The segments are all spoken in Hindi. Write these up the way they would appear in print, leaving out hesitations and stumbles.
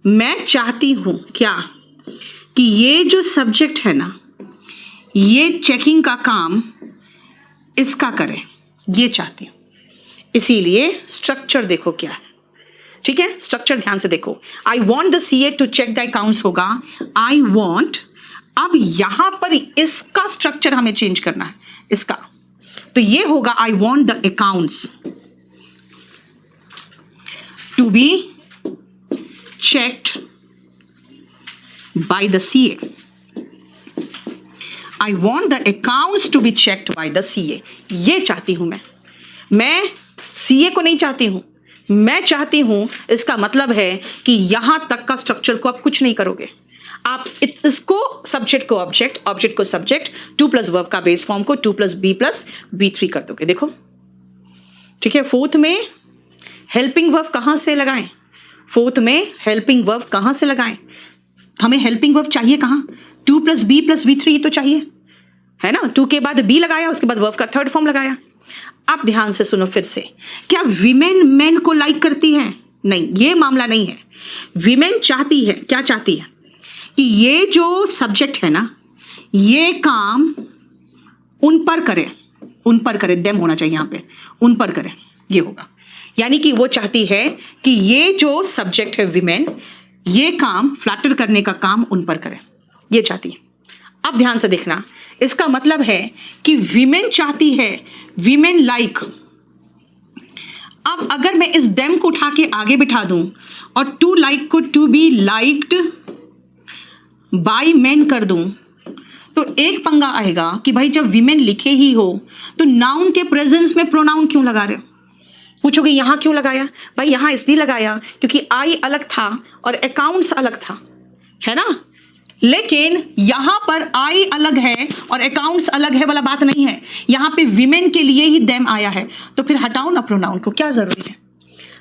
मैं चाहती हूं क्या कि ये जो सब्जेक्ट है ना, ये चेकिंग का काम इसका करे, ये चाहती हूं। इसीलिए स्ट्रक्चर देखो क्या है, ठीक है। स्ट्रक्चर ध्यान से देखो। I want the CA to check the accounts होगा आई वॉन्ट। अब यहां पर इसका स्ट्रक्चर हमें चेंज करना है, इसका। तो ये होगा I want the accounts to be checked by the CA. I want the accounts to be checked by the CA. ये चाहती हूं मैं CA को नहीं चाहती हूं, मैं चाहती हूं। इसका मतलब है कि यहां तक का स्ट्रक्चर को आप कुछ नहीं करोगे, आप इसको सब्जेक्ट को ऑब्जेक्ट, ऑब्जेक्ट को सब्जेक्ट, 2+ वर्ब का बेस फॉर्म को 2+B+ B3 कर दोगे। देखो, ठीक है। फोर्थ में हेल्पिंग वर्ब कहां से लगाएं? फोर्थ में हेल्पिंग वर्ब कहां से लगाएं? हमें हेल्पिंग वर्ब चाहिए कहां? 2+B+B3 ही तो चाहिए, है ना। 2 के बाद B लगाया, उसके बाद वर्ब का थर्ड फॉर्म लगाया। अब ध्यान से सुनो फिर से। क्या विमेन मेन को लाइक करती है? नहीं, ये मामला नहीं है। विमेन चाहती है, क्या चाहती है कि ये जो सब्जेक्ट है ना, ये काम उन पर करे, उन पर करे। देम होना चाहिए यहां पे, उन पर करे, ये होगा। यानी कि वो चाहती है कि ये जो सब्जेक्ट है विमेन, ये काम फ्लैटर करने का काम उन पर करे, ये चाहती है। अब ध्यान से देखना, इसका मतलब है कि विमेन चाहती है, विमेन लाइक। अब अगर मैं इस देम को उठा के आगे बिठा दूं और टू लाइक को to be liked by men कर दूं, तो एक पंगा आएगा कि भाई जब विमेन लिखे ही हो तो नाउन के प्रेजेंस में प्रोनाउन क्यों लगा रहे हो? पूछोगे यहां क्यों लगाया? भाई यहां इसलिए लगाया क्योंकि आई अलग था और अकाउंट्स अलग था, है ना। लेकिन यहां पर आई अलग है और अकाउंट्स अलग है वाला बात नहीं है। यहां पे विमेन के लिए ही देम आया है, तो फिर हटाओ ना प्रोनाउन को, क्या जरूरी है।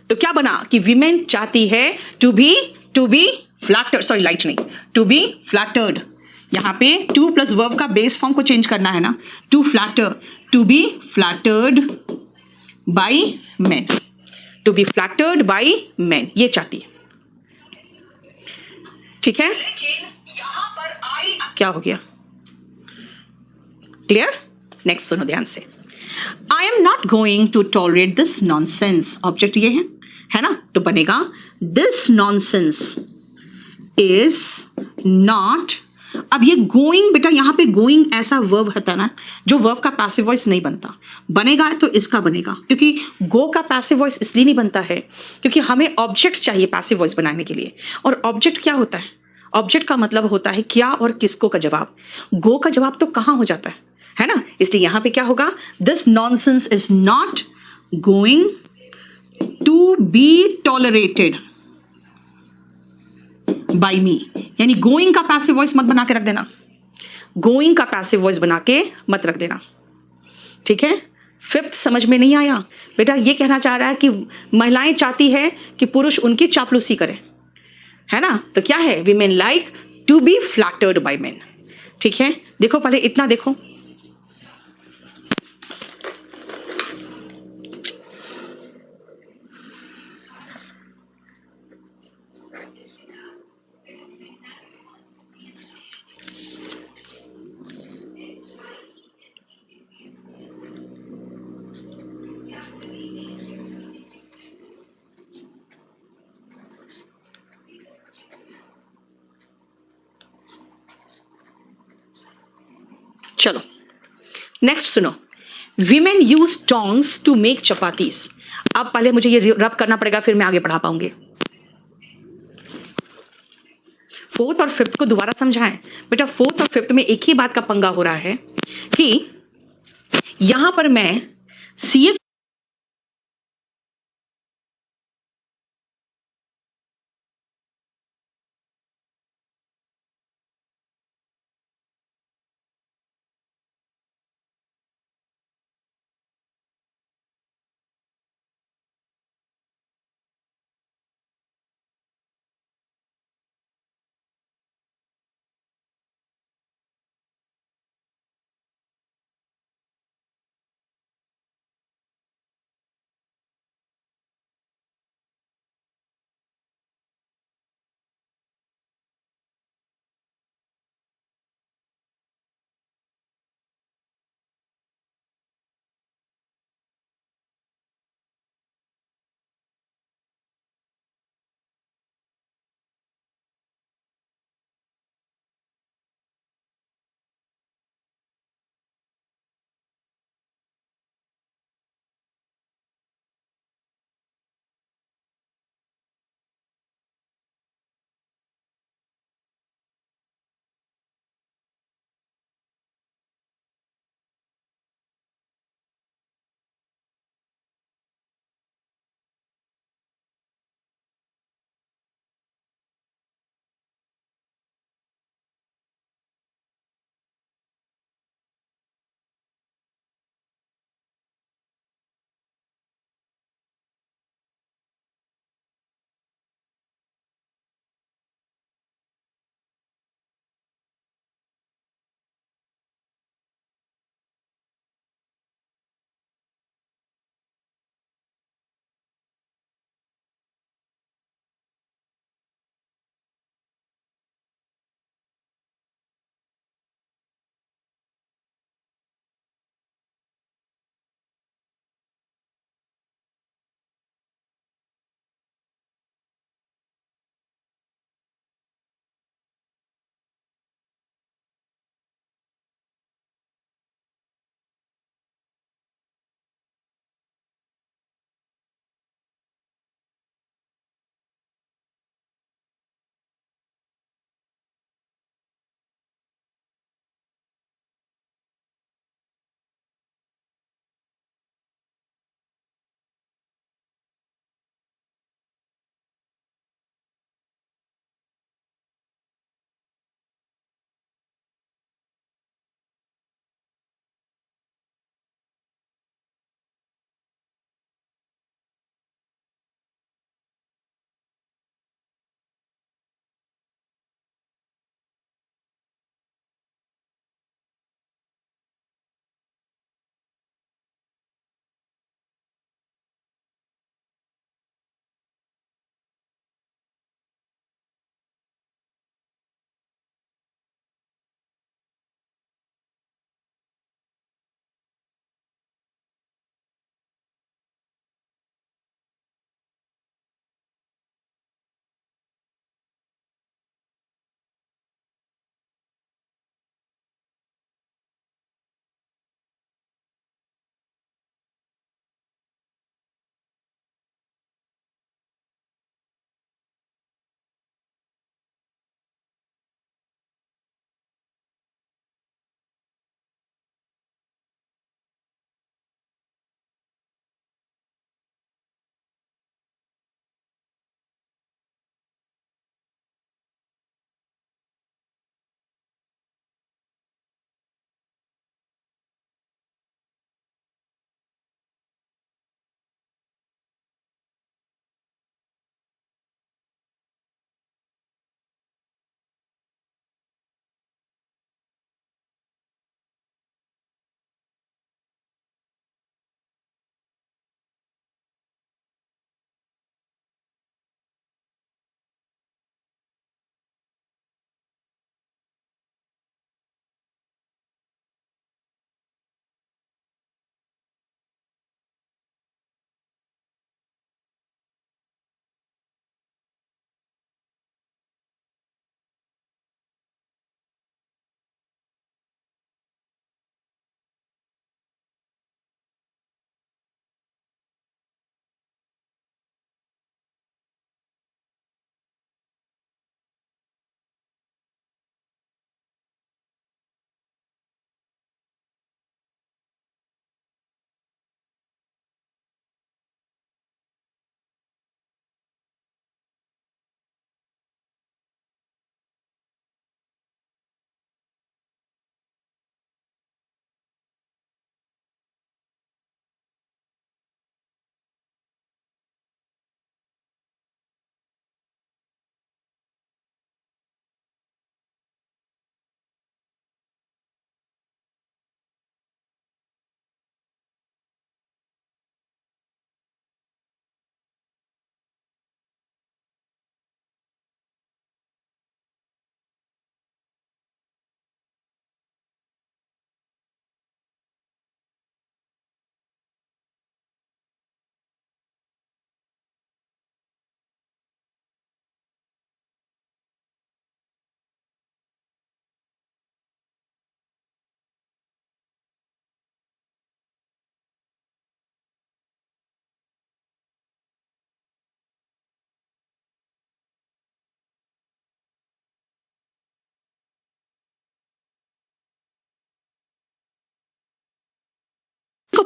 तो क्या बना कि विमेन चाहती है to be flattered, sorry light नहीं, टू बी फ्लैटर्ड। यहां पे 2+ वर्ब का बेस फॉर्म को चेंज करना है ना, to flatter, to be flattered by men, to be flattered by men, ये चाहती है, ठीक है। क्या हो गया? क्लियर? नेक्स्ट सुनो ध्यान से। I am not going to tolerate this nonsense, object ये है ना। तो बनेगा this nonsense is not। अब ये गोइंग, बेटा यहां पे गोइंग ऐसा वर्ब होता है ना जो वर्ब का पैसिव वॉइस नहीं बनता, बनेगा तो इसका बनेगा। क्योंकि गो का पैसिव वॉइस इसलिए नहीं बनता है क्योंकि हमें ऑब्जेक्ट चाहिए पैसिव वॉइस बनाने के लिए। और ऑब्जेक्ट क्या होता है? ऑब्जेक्ट का मतलब होता है क्या और किसको का जवाब। गो का जवाब तो कहां हो जाता है ना। इसलिए यहां पे क्या होगा? This nonsense is not going to be tolerated by me. यानी गोइंग का पैसिव वॉइस मत बना के रख देना, गोइंग का पैसिव वॉइस बना के मत रख देना, ठीक है। फिफ्थ समझ में नहीं आया? बेटा ये कहना चाह रहा है कि महिलाएं चाहती है कि पुरुष उनकी चापलूसी करे, है ना। तो क्या है? Women like to be flattered by men, ठीक है। देखो पहले इतना देखो, चलो नेक्स्ट सुनो। Women use tongs to make chapatis. अब पहले मुझे ये रब करना पड़ेगा, फिर मैं आगे पढ़ा पाऊंगी। फोर्थ और फिफ्थ को दोबारा समझाएं। बेटा फोर्थ और फिफ्थ में एक ही बात का पंगा हो रहा है कि यहां पर मैं सीए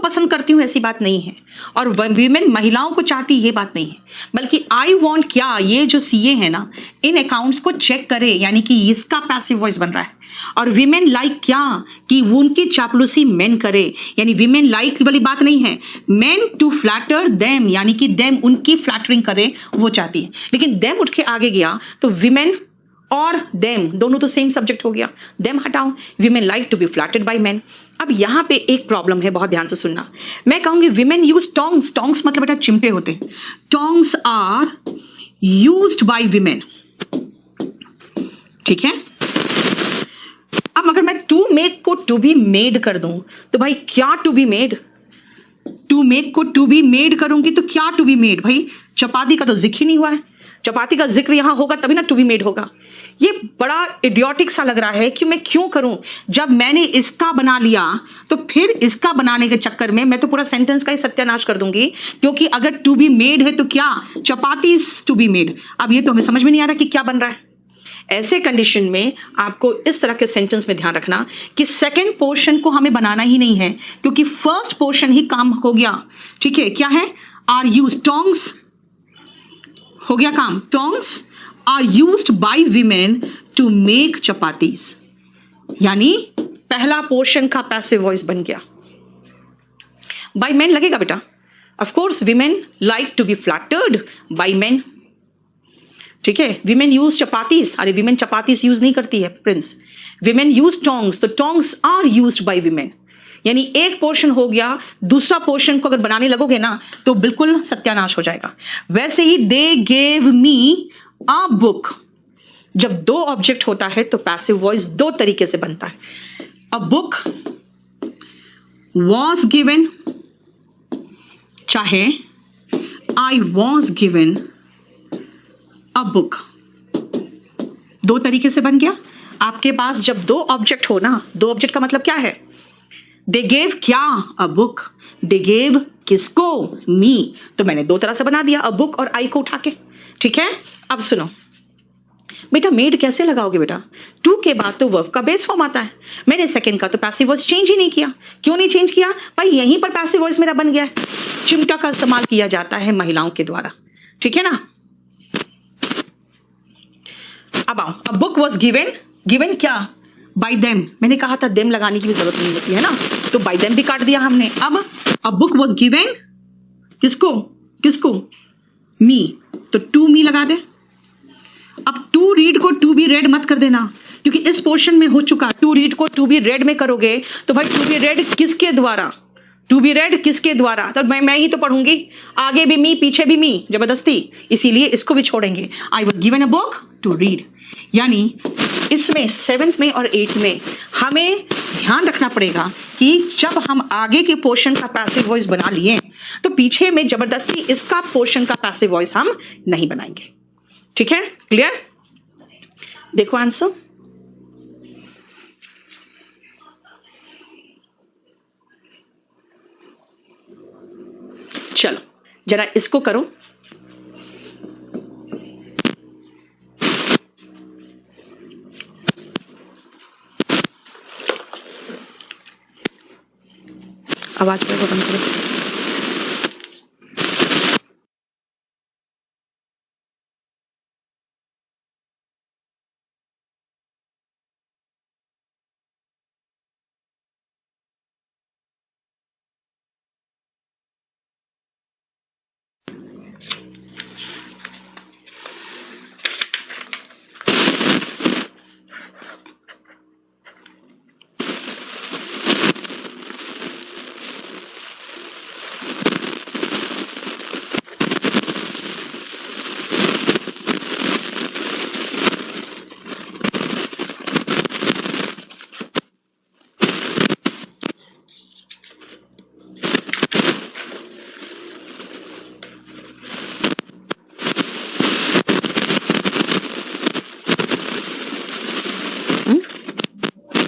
पसंद करती हूं ऐसी बात नहीं है, और वीमेन महिलाओं को चाहती ये बात नहीं है, बल्कि आई वांट क्या, ये जो सीए है ना, इन अकाउंट्स को चेक करे, यानी कि इसका पैसिव वॉइस बन रहा है। और वीमेन लाइक क्या, कि वो उनकी चापलूसी मेन करे, यानी वीमेन लाइक वाली बात नहीं है, मेन टू फ्लैटर देम, यानी कि देम उनकी फ्लैटरिंग करे वो चाहती है। लेकिन देम उठ के आगे गया तो वीमेन और देम दोनों तो सेम सब्जेक्ट हो गया, देम हटाओ, women like to be flattered by men. अब यहां पे एक प्रॉब्लम है, बहुत ध्यान से सुनना। मैं कहूंगी वीमेन यूज टोंग्स, टोंग्स मतलब बेटा चिमटे होते हैं, tongs are used by women, ठीक है। अब अगर मैं टू मेक को टू बी मेड कर दूं तो भाई क्या to be made, to make को टू बी मेड करूंगी तो क्या टू बी मेड, भाई चपाती का तो जिक्र ही नहीं हुआ है, चपाती का जिक्र यहां होगा तभी ना टू बी मेड होगा। ये बड़ा इडियोटिक सा लग रहा है कि मैं क्यों करूं, जब मैंने इसका बना लिया तो फिर इसका बनाने के चक्कर में मैं तो पूरा सेंटेंस का ही सत्यानाश कर दूंगी, क्योंकि अगर टू बी मेड है तो क्या चपाती टू बी मेड। अब ये तो हमें समझ में नहीं आ रहा कि क्या बन रहा है। ऐसे कंडीशन में आपको इस तरह के सेंटेंस में ध्यान रखना कि सेकंड पोर्शन को हमें बनाना ही नहीं है, क्योंकि फर्स्ट पोर्शन ही काम हो गया, ठीक है। क्या है, आर यूज, टोंग्स हो गया काम, tongs are used by women to make chapatis, यानी पहला पोर्शन का पैसिव वॉइस बन गया। बाय मेन लगेगा बेटा, of course women like to be flattered by men, ठीक है। विमेन यूज चपातीस, अरे विमेन चपातीस यूज नहीं करती है प्रिंस, विमेन यूज टोंग्स, तो tongs are used by women, यानी एक पोर्शन हो गया, दूसरा पोर्शन को अगर बनाने लगोगे ना तो बिल्कुल सत्यानाश हो जाएगा। वैसे ही they gave me a book, जब दो ऑब्जेक्ट होता है तो पैसिव वॉइस दो तरीके से बनता है। अ बुक वॉज गिवन, चाहे आई वॉज गिवन अ बुक, दो तरीके से बन गया। आपके पास जब दो ऑब्जेक्ट हो ना, दो ऑब्जेक्ट का मतलब क्या है, दे गेव क्या, अ बुक, दे गेव किसको, मी, तो मैंने दो तरह से बना दिया, अ बुक और आई को उठा के, ठीक है। अब सुनो बेटा, मेड कैसे लगाओगे बेटा, टू के बाद तो वर्ब का बेस फॉर्म आता है, मैंने सेकंड का तो पैसिव वॉइस चेंज ही नहीं किया। क्यों नहीं चेंज किया भाई, यहीं पर पैसिव वॉइस मेरा बन गया है। चिमटा का इस्तेमाल किया जाता है महिलाओं के द्वारा, ठीक है ना। अब आओ, a book was given, given क्या, बाय देम, मैंने कहा था देम लगाने की भी जरूरत नहीं होती है ना, तो बाय देम भी काट दिया हमने। अब अ बुक वॉज गिवन किसको, किसको, मी, तो टू मी लगा दे। अब टू रीड को टू बी रेड मत कर देना, क्योंकि इस पोर्शन में हो चुका, टू रीड को टू बी रेड में करोगे तो भाई टू बी रेड किसके द्वारा, टू बी रेड किसके द्वारा, तो मैं ही तो पढ़ूंगी, आगे भी मी पीछे भी मी, जबरदस्ती, इसीलिए इसको भी छोड़ेंगे। I was given a book to read, यानी इसमें 7th में और 8th में हमें ध्यान रखना पड़ेगा कि जब हम आगे के पोर्शन का पैसिव वॉइस बना लिए तो पीछे में जबरदस्ती इसका पोर्शन का पैसिव वॉइस हम नहीं बनाएंगे, ठीक है। क्लियर, देखो आंसर, चलो जरा इसको करो। आवाज को बंद करो।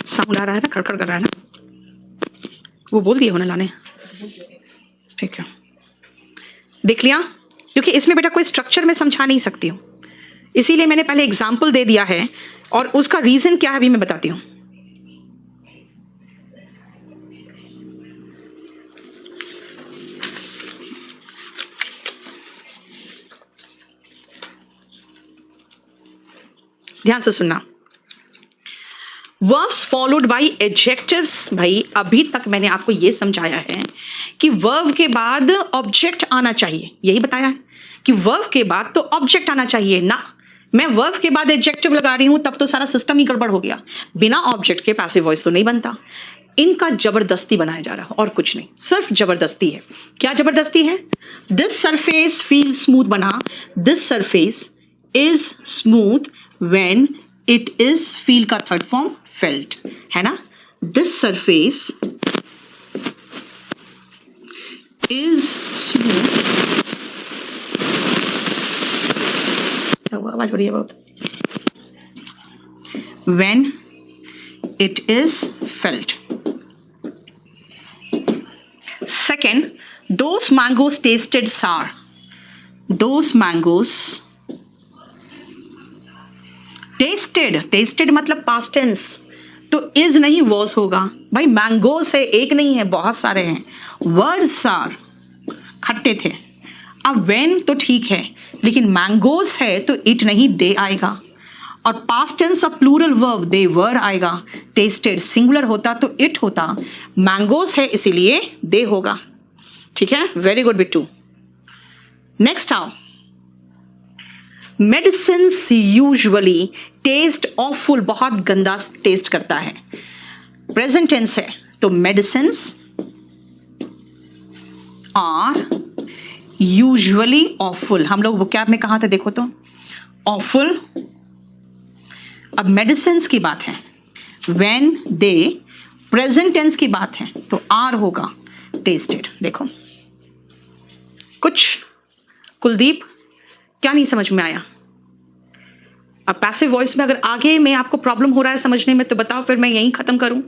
साउंड आ रहा है ना, खड़खड़ कर रहा है ना, वो बोल दिए होने लाने, ठीक है। देख लिया, क्योंकि इसमें बेटा कोई स्ट्रक्चर में समझा नहीं सकती हूँ, इसीलिए मैंने पहले एग्जाम्पल दे दिया है, और उसका रीजन क्या है अभी मैं बताती हूँ। ध्यान से सुनना। verbs followed by adjectives, भाई अभी तक मैंने आपको ये समझाया है कि verb के बाद ऑब्जेक्ट आना चाहिए, यही बताया है कि verb के बाद तो ऑब्जेक्ट आना चाहिए ना। मैं verb के बाद एडजेक्टिव लगा रही हूं तब तो सारा सिस्टम ही गड़बड़ हो गया। बिना ऑब्जेक्ट के पैसिव वॉइस तो नहीं बनता। इनका जबरदस्ती बनाया जा रहा है और कुछ नहीं, सिर्फ जबरदस्ती है। क्या जबरदस्ती है? दिस सरफेस फील स्मूथ बना this surface is smooth when it is, feel का थर्ड फॉर्म फेल्ट है ना। दिस सरफेस इज स्मूथ, आवाज बढ़िया बहुत, when it is felt. Second, those mangoes tasted sour. Those mangoes tasted मतलब past tense, तो is नहीं was होगा। भाई मैंगोस है, एक नहीं है, बहुत सारे हैं। वर्ड sour, खट्टे थे। अब when तो ठीक है, लेकिन मैंगोस है तो it नहीं दे आएगा, और past tense of plural verb they were आएगा। टेस्टेड सिंगुलर होता तो इट होता, मैंगोस है इसीलिए दे होगा। ठीक है, वेरी गुड बिट्टू। नेक्स्ट आओ, मेडिसिन्स यूजुअली टेस्ट ऑफुल, बहुत गंदा टेस्ट करता है। प्रेजेंट टेंस है तो मेडिसिन्स आर यूजुअली ऑफुल। हम लोग वोकैब में कहा था देखो तो, ऑफुल। अब मेडिसिन्स की बात है, व्हेन दे, प्रेजेंट टेंस की बात है तो आर होगा टेस्टेड। देखो कुछ कुलदीप क्या नहीं समझ में आया? अब पैसिव वॉइस में अगर आगे में आपको प्रॉब्लम हो रहा है समझने में तो बताओ, फिर मैं यहीं खत्म करूं,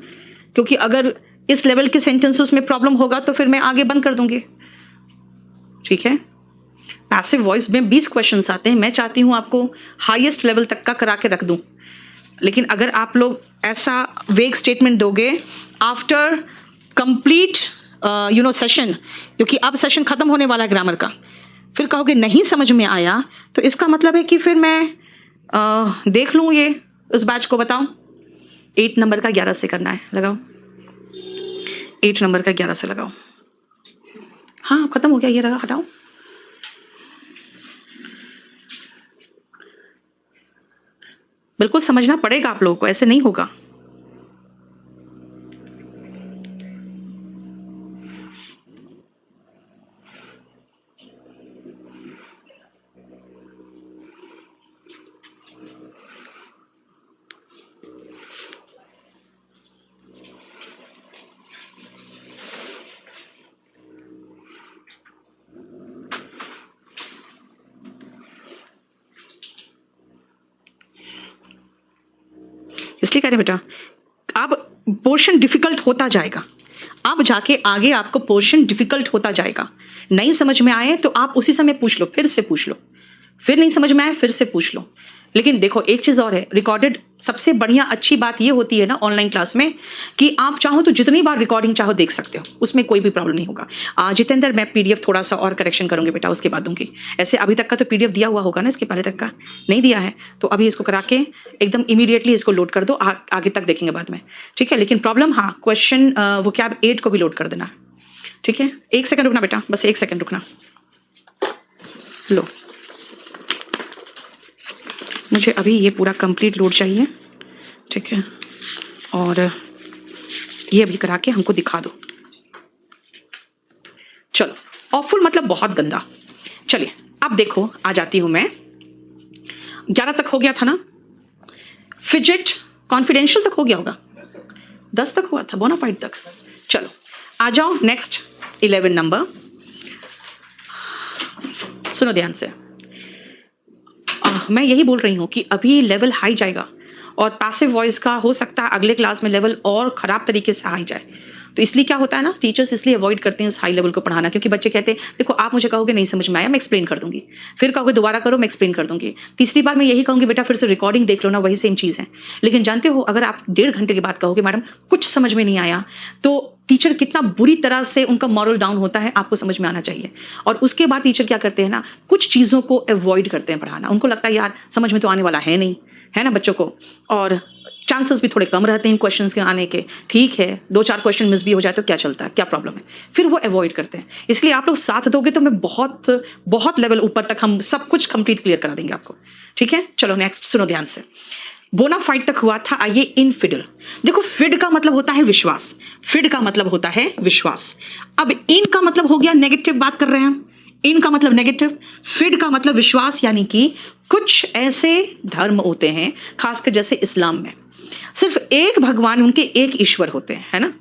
क्योंकि अगर इस लेवल के सेंटेंसेस में प्रॉब्लम होगा तो फिर मैं आगे बंद कर दूंगी। ठीक है, पैसिव वॉइस में 20 क्वेश्चंस आते हैं, मैं चाहती हूं आपको हाईएस्ट लेवल तक का करा के रख दूं, लेकिन अगर आप लोग ऐसा वेग स्टेटमेंट दोगे आफ्टर कंप्लीट सेशन, क्योंकि अब सेशन खत्म होने वाला है ग्रामर का, फिर कहोगे नहीं समझ में आया, तो इसका मतलब है कि फिर मैं देख लूँ ये उस बैच को। बताओ 8 नंबर का 11 से करना है, लगाओ 8 नंबर का 11 से लगाओ। हाँ खत्म हो गया, ये लगा, हटाओ। बिल्कुल समझना पड़ेगा आप लोगों को, ऐसे नहीं होगा। इसलिए कह रहे बेटा, अब पोर्शन डिफिकल्ट होता जाएगा, अब जाके आगे आपको पोर्शन डिफिकल्ट होता जाएगा। नहीं समझ में आए तो आप उसी समय पूछ लो, फिर से पूछ लो, फिर नहीं समझ में आए फिर से पूछ लो। लेकिन देखो एक चीज और है, रिकॉर्डेड सबसे बढ़िया अच्छी बात ये होती है ना ऑनलाइन क्लास में, कि आप चाहो तो जितनी बार रिकॉर्डिंग चाहो देख सकते हो, उसमें कोई भी प्रॉब्लम नहीं होगा। जितेंद्र मैं पीडीएफ थोड़ा सा और करेक्शन करूंगी बेटा, उसके बाद दूंगी। ऐसे अभी तक का तो पीडीएफ दिया हुआ होगा ना, इसके पहले तक का नहीं दिया है, तो अभी इसको करा के एकदम इमीडिएटली इसको लोड कर दो, आगे तक देखेंगे बाद में। ठीक है, लेकिन प्रॉब्लम हाँ क्वेश्चन वोकैब 8 को भी लोड कर देना। ठीक है, 1 सेकंड रुकना बेटा, बस 1 सेकंड रुकना। लो मुझे अभी ये पूरा कंप्लीट लोड चाहिए। ठीक है, और ये अभी करा के हमको दिखा दो। चलो, ऑफुल मतलब बहुत गंदा। चलिए अब देखो, आ जाती हूं मैं। 11 तक हो गया था ना, फिजेट कॉन्फिडेंशियल तक हो गया होगा, 10 तक हुआ था, बोनाफाइड तक। चलो आ जाओ नेक्स्ट 11 नंबर। सुनो ध्यान से, मैं यही बोल रही हूं कि अभी लेवल हाई जाएगा और पैसिव वॉइस का हो सकता है अगले क्लास में लेवल और खराब तरीके से हाई जाए। तो इसलिए क्या होता है ना, टीचर्स इसलिए अवॉइड करते हैं इस हाई लेवल को पढ़ाना, क्योंकि बच्चे कहते हैं देखो आप मुझे कहोगे नहीं समझ में आया, मैं एक्सप्लेन कर दूंगी, फिर कहोगे दोबारा करो, मैं एक्सप्लेन कर दूंगी, तीसरी बार मैं यही कहूंगी बेटा फिर से रिकॉर्डिंग देख लो ना, वही सेम चीज है। लेकिन जानते हो अगर आप 1.5 घंटे के बाद कहोगे मैडम कुछ समझ में नहीं आया, तो टीचर कितना बुरी तरह से उनका मॉरल डाउन होता है, आपको समझ में आना चाहिए। और उसके बाद टीचर क्या करते हैं ना, कुछ चीजों को अवॉइड करते हैं पढ़ाना, उनको लगता है यार समझ में तो आने वाला है नहीं, है ना बच्चों को, और चांसेस भी थोड़े कम रहते हैं इन क्वेश्चंस के आने के। ठीक है, 2-4 क्वेश्चन मिस भी हो जाए तो क्या चलता है, क्या प्रॉब्लम है, फिर वो अवॉइड करते हैं। इसलिए आप लोग साथ दोगे तो मैं बहुत बहुत लेवल ऊपर तक हम सब कुछ कंप्लीट क्लियर करा देंगे आपको। ठीक है, चलो नेक्स्ट सुनो ध्यान से। बोनाफाइड तक हुआ था, आइए इनफिडल। देखो फिड का मतलब होता है विश्वास, फिड का मतलब होता है विश्वास। अब इन का मतलब हो गया नेगेटिव, बात कर रहे हैं हम, इन का मतलब नेगेटिव, फिड का मतलब विश्वास, यानी कि कुछ ऐसे धर्म होते हैं खासकर जैसे इस्लाम में सिर्फ एक भगवान, उनके एक ईश्वर होते हैं, है ना,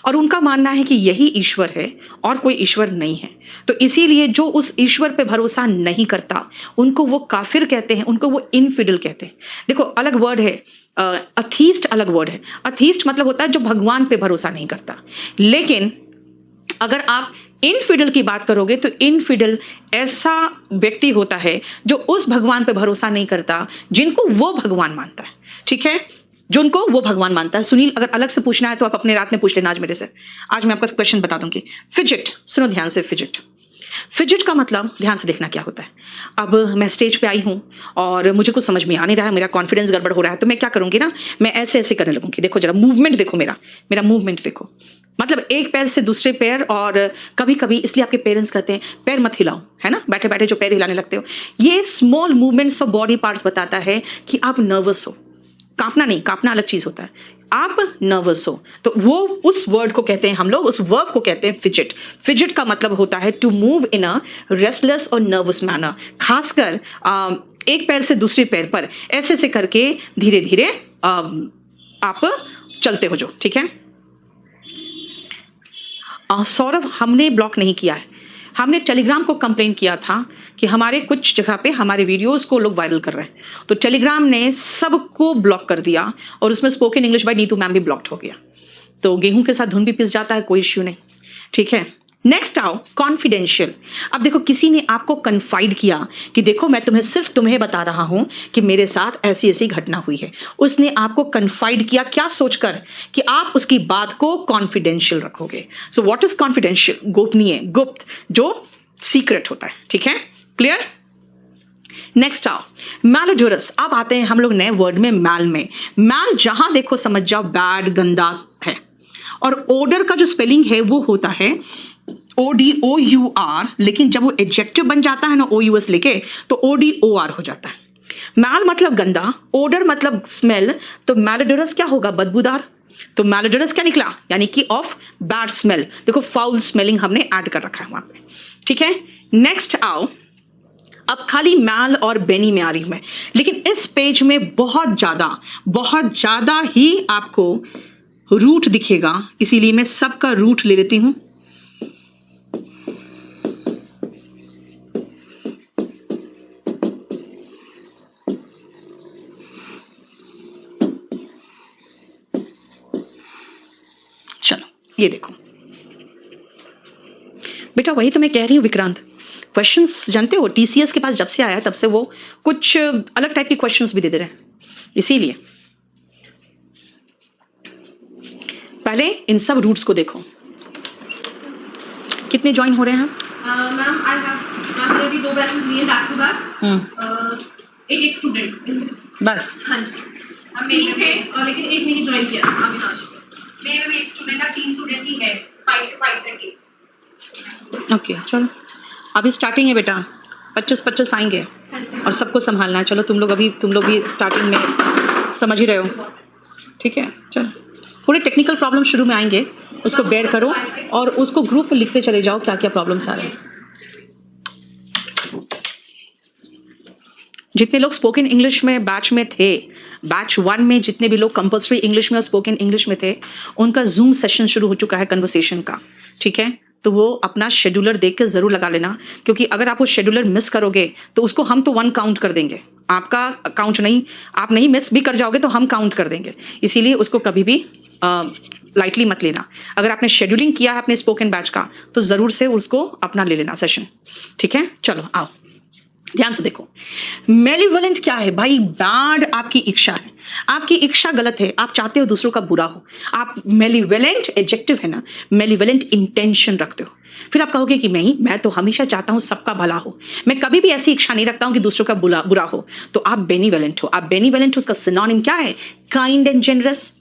और उनका मानना है कि यही ईश्वर है और कोई ईश्वर नहीं है। तो इसीलिए जो उस ईश्वर पे भरोसा नहीं करता उनको वो काफिर कहते हैं, उनको वो इनफिडल कहते हैं। देखो अलग वर्ड है, अथीस्ट अलग वर्ड है। अथीस्ट मतलब होता है जो भगवान पे भरोसा नहीं करता, लेकिन अगर आप इनफिडल की बात करोगे तो इनफिडल ऐसा व्यक्ति होता है जो उस भगवान पे भरोसा नहीं करता जिनको वो भगवान मानता है। ठीक है, जो उनको वो भगवान मानता है। सुनील, अगर अलग से पूछना है तो आप अपने रात में पूछ लेना आज मेरे से, आज मैं आपका क्वेश्चन बता दूंगी। फिजिट, सुनो ध्यान से, फिजिट, फिजिट का मतलब ध्यान से देखना क्या होता है। अब मैं स्टेज पे आई हूं और मुझे कुछ समझ में आ नहीं रहा है, मेरा कॉन्फिडेंस गड़बड़ हो रहा है, तो मैं क्या करूंगी ना, मैं ऐसे ऐसे करने लगूंगी। देखो जरा मूवमेंट देखो, मेरा मूवमेंट देखो, मतलब एक पैर से दूसरे पैर, और कभी कभी इसलिए आपके पेरेंट्स कहते हैं पैर मत हिलाओ, है ना, बैठे बैठे जो पैर हिलाने लगते हो, ये small movements of body parts बताता है कि आप नर्वस हो। कांपना नहीं, कांपना अलग चीज होता है, आप नर्वस हो, तो वो उस वर्ड को कहते हैं हम लोग, उस वर्ब को कहते हैं फिजिट। फिजिट का मतलब होता है to move in a restless और नर्वस मैनर, खासकर एक पैर से दूसरे पैर पर ऐसे से करके धीरे धीरे आप चलते हो जो। ठीक है, सौरभ, हमने ब्लॉक नहीं किया है, हमने टेलीग्राम को कंप्लेन किया था कि हमारे कुछ जगह पे हमारे वीडियोस को लोग वायरल कर रहे हैं, तो टेलीग्राम ने सबको ब्लॉक कर दिया और उसमें spoken English by Neetu ma'am भी ब्लॉक्ड हो गया। तो गेहूं के साथ धुन भी पिस जाता है, कोई इश्यू नहीं। ठीक है, नेक्स्ट आओ कॉन्फिडेंशियल। अब देखो किसी ने आपको कन्फाइड किया कि देखो मैं सिर्फ तुम्हें बता रहा हूं कि मेरे साथ ऐसी ऐसी घटना हुई है, उसने आपको कन्फाइड किया, क्या सोचकर कि आप उसकी बात को कॉन्फिडेंशियल रखोगे। So what is confidential? गोपनीय, गुप्त, जो सीक्रेट होता है। ठीक है, क्लियर? नेक्स्ट आओ मैलोडोरस। अब आते हैं हम लोग नए वर्ड में, मैल में। मैल जहां देखो समझ जाओ बैड, गंदा है, और ओडर का जो स्पेलिंग है वो होता है ODOUR, लेकिन जब वो एडजेक्टिव बन जाता है ना OUS लेके, तो ODOR हो जाता है। मैल मतलब गंदा, ओडर मतलब स्मेल, तो मैलोडोरस क्या होगा? बदबूदार। तो मैलोडोरस क्या निकला? यानी कि ऑफ बैड स्मेल। देखो फाउल स्मेलिंग हमने ऐड कर रखा है वहां पे। ठीक है, नेक्स्ट आओ, अब खाली मैल और बेनी में आ रही हूं मैं, लेकिन इस पेज में बहुत ज्यादा ही आपको रूट दिखेगा, इसीलिए मैं सबका रूट ले लेती हूं। चलो ये देखो बेटा, वही तो मैं कह रही हूं विक्रांत, क्वेश्चंस जानते हो TCS के पास जब से आया तब से वो कुछ अलग टाइप के क्वेश्चंस भी दे रहे हैं, इसीलिए पहले इन सब रूट्स को देखो। कितने ज्वाइन हो रहे हैं? मैम मैम अभी 2 बैचेस लिए बैक टू बैक, एक स्टूडेंट बस। हाँ जी, हम मेरे थे लेकिन एक ने ज्वाइन किया अविनाश। मेरे में एक स्टूडेंट है, 3 स्टूडेंट ही है, 5 से 5:30। ओके चलो, अभी स्टार्टिंग है बेटा, 25 आएंगे और सबको संभालना है। चलो तुम लोग भी स्टार्टिंग में समझ ही रहे हो। ठीक है, चलो थोड़े टेक्निकल प्रॉब्लम शुरू में आएंगे, उसको बेयर करो और उसको ग्रुप में लिखते चले जाओ क्या क्या प्रॉब्लम्स आ रहे हैं। जितने लोग स्पोकन इंग्लिश में बैच में थे, बैच 1 में जितने भी लोग कंपल्सरी इंग्लिश में और स्पोकन इंग्लिश में थे, उनका जूम सेशन शुरू हो चुका है कन्वर्सेशन का। ठीक है, तो वो अपना शेड्यूलर देख के जरूर लगा लेना, क्योंकि अगर आप वो शेड्यूलर मिस करोगे तो उसको हम तो 1 काउंट कर देंगे, आपका काउंट नहीं, आप नहीं मिस भी कर जाओगे तो हम काउंट कर देंगे। इसीलिए उसको कभी भी लाइटली मत लेना। अगर आपने शेड्यूलिंग किया है अपने स्पोकन बैच का तो जरूर से उसको अपना ले लेना सेशन। ठीक है, चलो आओ ध्यान से देखो। मेलिवोलेंट क्या है भाई? बैड आपकी इच्छा है, आपकी इच्छा गलत है, आप चाहते हो दूसरों का बुरा हो, आप मेलिवेलेंट एडजेक्टिव है ना, मेलिवेलेंट इंटेंशन रखते हो। फिर आप कहोगे कि मैं तो हमेशा चाहता हूं सबका भला हो, मैं कभी भी ऐसी इच्छा नहीं रखता हूं कि दूसरों का बुरा हो, तो आप बेनिवेलेंट हो। आप बेनिवेलेंट हो, उसका सिनोनिम क्या है? Kind and generous.